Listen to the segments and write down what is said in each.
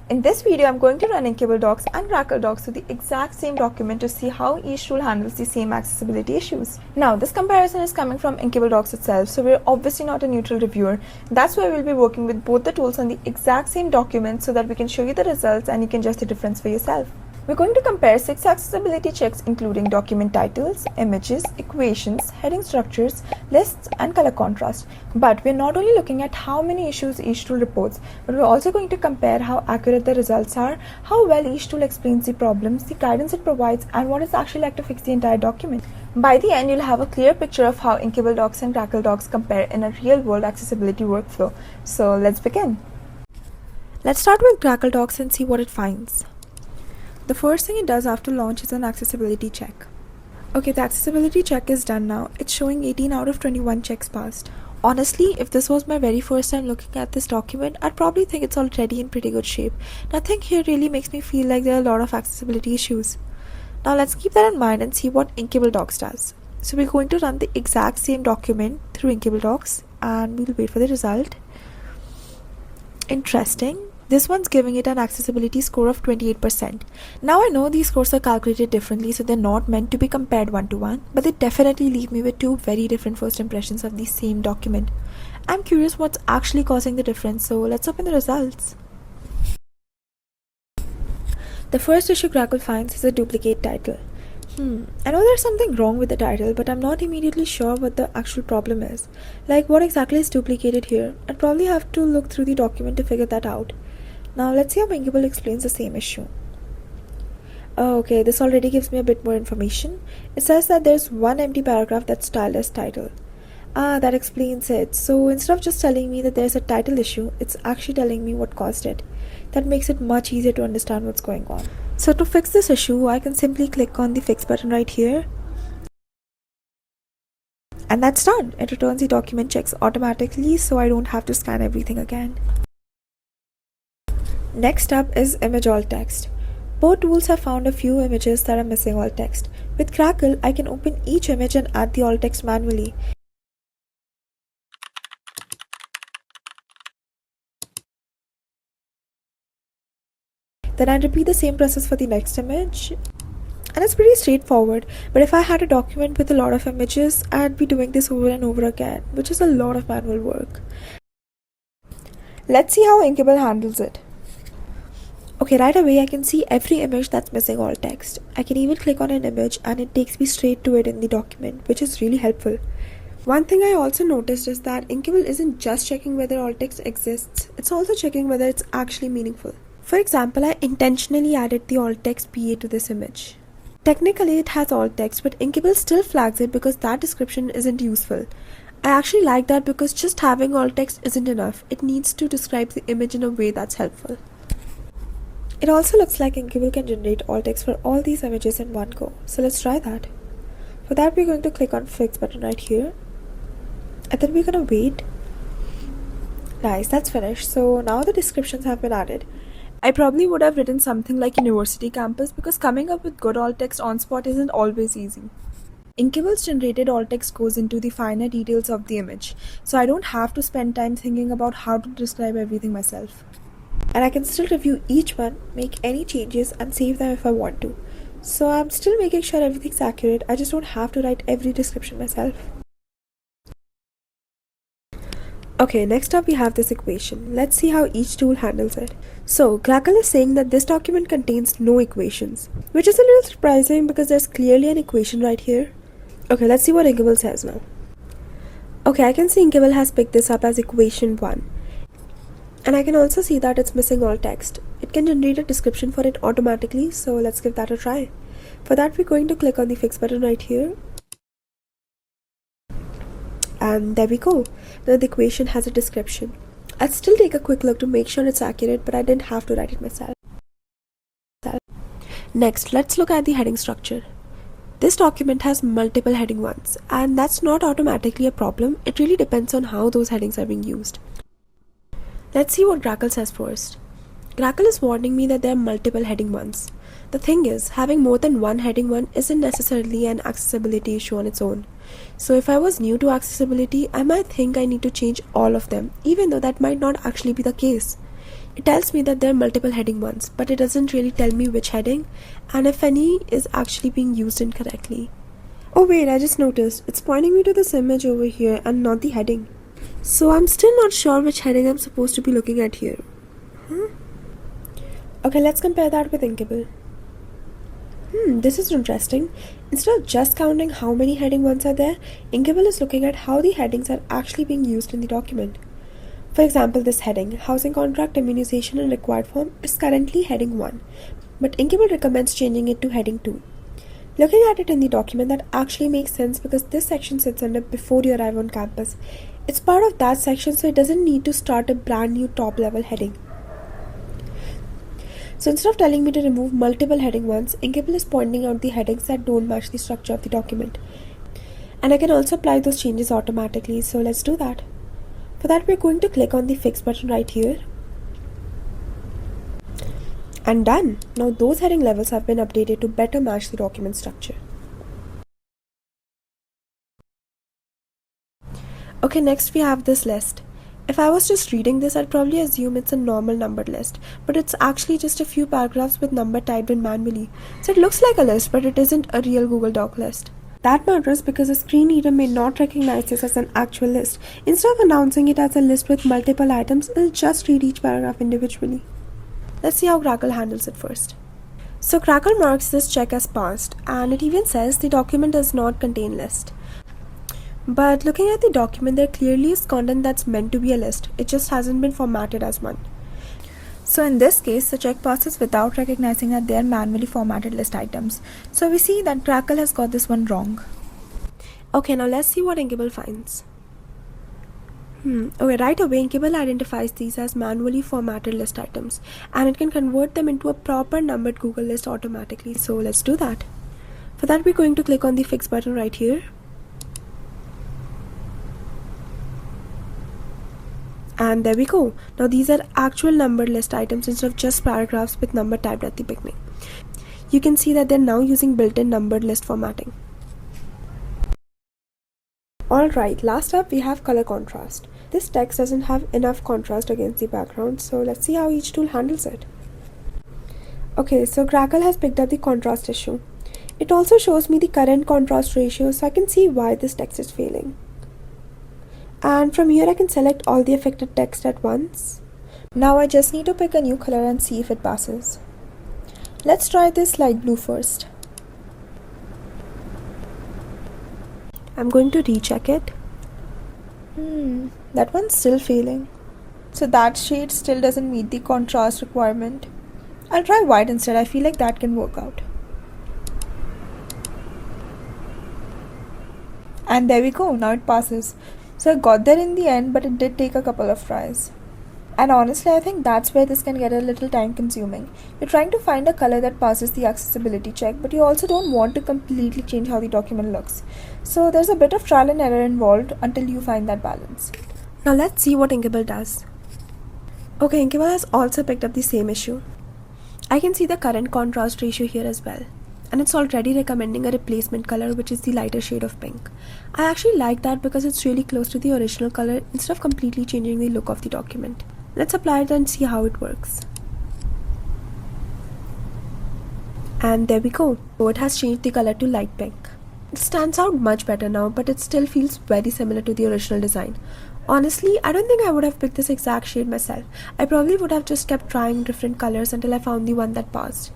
In this video, I'm going to run Inkable docs and Grackle docs to the exact same document to see how each tool handles the same accessibility issues. Now, this comparison is coming from Inkable docs itself, so we're obviously not a neutral reviewer. That's why we'll be working with both the tools on the exact same document so that we can show you the results and you can judge the difference for yourself. We're going to compare 6 accessibility checks including document titles, images, equations, heading structures, lists, and color contrast. But we're not only looking at how many issues each tool reports, but we're also going to compare how accurate the results are, how well each tool explains the problems, the guidance it provides, and what it's actually like to fix the entire document. By the end, you'll have a clear picture of how Inkable docs and Grackle docs compare in a real-world accessibility workflow. So let's begin. Let's start with Grackle docs and see what it finds. The first thing it does after launch is an accessibility check. Okay, the accessibility check is done now. It's showing 18 out of 21 checks passed. Honestly, if this was my very first time looking at this document, I'd probably think it's already in pretty good shape. Nothing here really makes me feel like there are a lot of accessibility issues. Now let's keep that in mind and see what Inkable docs does. So we're going to run the exact same document through Inkable docs and we'll wait for the result. Interesting. This one's giving it an accessibility score of 28%. Now I know these scores are calculated differently, so they're not meant to be compared one-to-one, but they definitely leave me with two very different first impressions of the same document. I'm curious what's actually causing the difference, so let's open the results. The first issue Grackle finds is a duplicate title. I know there's something wrong with the title, but I'm not immediately sure what the actual problem is. Like, what exactly is duplicated here? I'd probably have to look through the document to figure that out. Now let's see how Inkable explains the same issue. Okay, this already gives me a bit more information. It says that there's one empty paragraph that's styled as title. That explains it. So instead of just telling me that there's a title issue, it's actually telling me what caused it. That makes it much easier to understand what's going on. So to fix this issue, I can simply click on the fix button right here. And that's done. It returns the document checks automatically, so I don't have to scan everything again. Next up is image alt text. Both tools have found a few images that are missing alt text. With Grackle, I can open each image and add the alt text manually. Then I repeat the same process for the next image. And it's pretty straightforward, but if I had a document with a lot of images, I'd be doing this over and over again, which is a lot of manual work. Let's see how Inkable handles it. Okay, right away I can see every image that's missing alt text. I can even click on an image and it takes me straight to it in the document, which is really helpful. One thing I also noticed is that Inkable isn't just checking whether alt text exists, it's also checking whether it's actually meaningful. For example, I intentionally added the alt text PA to this image. Technically it has alt text, but Inkable still flags it because that description isn't useful. I actually like that because just having alt text isn't enough. It needs to describe the image in a way that's helpful. It also looks like Inkable can generate alt text for all these images in one go. So let's try that. For that, we're going to click on fix button right here. And then we're going to wait. Nice, that's finished. So now the descriptions have been added. I probably would have written something like university campus because coming up with good alt text on spot isn't always easy. Inkable's generated alt text goes into the finer details of the image, so I don't have to spend time thinking about how to describe everything myself. And I can still review each one, make any changes and save them if I want to. So I'm still making sure everything's accurate, I just don't have to write every description myself. Okay, next up we have this equation. Let's see how each tool handles it. So Grackle is saying that this document contains no equations, which is a little surprising because there's clearly an equation right here. Okay, let's see what Inkable says now. Okay, I can see Inkable has picked this up as equation 1. And I can also see that it's missing alt text. It can generate a description for it automatically, so let's give that a try. For that, we're going to click on the fix button right here. And there we go. Now the equation has a description. I'll still take a quick look to make sure it's accurate, but I didn't have to write it myself. Next, let's look at the heading structure. This document has multiple heading ones, and that's not automatically a problem. It really depends on how those headings are being used. Let's see what Grackle says first. Grackle is warning me that there are multiple heading ones. The thing is, having more than one heading one isn't necessarily an accessibility issue on its own. So if I was new to accessibility, I might think I need to change all of them, even though that might not actually be the case. It tells me that there are multiple heading ones, but it doesn't really tell me which heading and if any is actually being used incorrectly. Oh wait, I just noticed. It's pointing me to this image over here and not the heading. So I'm still not sure which heading I'm supposed to be looking at here. Okay, let's compare that with Inkable. This is interesting. Instead of just counting how many heading ones are there, Inkable is looking at how the headings are actually being used in the document. For example, this heading, Housing Contract Immunization in Required Form, is currently heading 1, but Inkable recommends changing it to heading 2. Looking at it in the document, that actually makes sense because this section sits under before you arrive on campus. It's part of that section, so it doesn't need to start a brand new top level heading. So instead of telling me to remove multiple heading ones, Inkable is pointing out the headings that don't match the structure of the document. And I can also apply those changes automatically, so let's do that. For that, we're going to click on the Fix button right here. And done! Now those heading levels have been updated to better match the document structure. Okay, next we have this list. If I was just reading this, I'd probably assume it's a normal numbered list, but it's actually just a few paragraphs with number typed in manually. So it looks like a list, but it isn't a real Google Doc list. That matters because a screen reader may not recognize this as an actual list. Instead of announcing it as a list with multiple items, it'll just read each paragraph individually. Let's see how Grackle handles it first. So Grackle marks this check as passed, and it even says the document does not contain list. But looking at the document, there clearly is content that's meant to be a list. It just hasn't been formatted as one. So in this case, the check passes without recognizing that they are manually formatted list items. So we see that Grackle has got this one wrong. Okay, now let's see what Inkable finds. Okay, right away Inkable identifies these as manually formatted list items, and it can convert them into a proper numbered Google list automatically. So let's do that. For that, we're going to click on the Fix button right here. And there we go. Now these are actual numbered list items instead of just paragraphs with number typed at the beginning. You can see that they're now using built-in numbered list formatting. Alright, last up we have color contrast. This text doesn't have enough contrast against the background, so let's see how each tool handles it. Okay, so Grackle has picked up the contrast issue. It also shows me the current contrast ratio, so I can see why this text is failing. And from here I can select all the affected text at once. Now I just need to pick a new color and see if it passes. Let's try this light blue first. I'm going to recheck it. That one's still failing. So that shade still doesn't meet the contrast requirement. I'll try white instead. I feel like that can work out. And there we go, now it passes. So I got there in the end, but it did take a couple of tries. And honestly, I think that's where this can get a little time consuming. You're trying to find a color that passes the accessibility check, but you also don't want to completely change how the document looks. So there's a bit of trial and error involved until you find that balance. Now let's see what Inkable does. Okay, Inkable has also picked up the same issue. I can see the current contrast ratio here as well. And it's already recommending a replacement color, which is the lighter shade of pink. I actually like that because it's really close to the original color instead of completely changing the look of the document. Let's apply it and see how it works. And there we go. So it has changed the color to light pink. It stands out much better now, but it still feels very similar to the original design. Honestly, I don't think I would have picked this exact shade myself. I probably would have just kept trying different colors until I found the one that passed.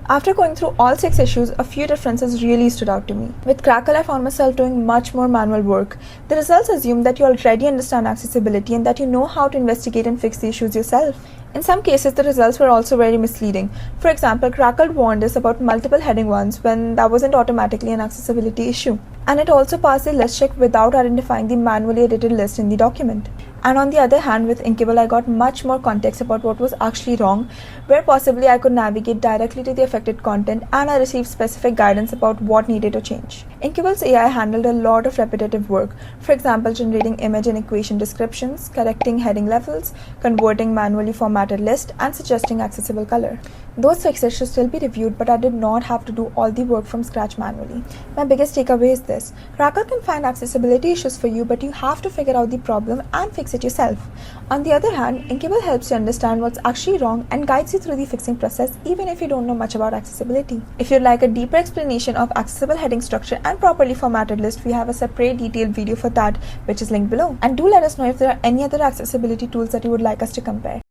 After going through all 6 issues, a few differences really stood out to me. With Grackle, I found myself doing much more manual work. The results assume that you already understand accessibility and that you know how to investigate and fix the issues yourself. In some cases, the results were also very misleading. For example, Grackle warned us about multiple heading ones when that wasn't automatically an accessibility issue. And it also passed the list check without identifying the manually edited list in the document. And on the other hand, with Inkable, I got much more context about what was actually wrong, where possibly I could navigate directly to the affected content, and I received specific guidance about what needed to change. Inkable's AI handled a lot of repetitive work, for example, generating image and equation descriptions, correcting heading levels, converting manually formatted lists, and suggesting accessible color. Those fixes should still be reviewed, but I did not have to do all the work from scratch manually. My biggest takeaway is this: Grackle can find accessibility issues for you, but you have to figure out the problem and fix fix it yourself. On the other hand, Inkable helps you understand what's actually wrong and guides you through the fixing process even if you don't know much about accessibility. If you'd like a deeper explanation of accessible heading structure and properly formatted list, we have a separate detailed video for that, which is linked below. And do let us know if there are any other accessibility tools that you would like us to compare.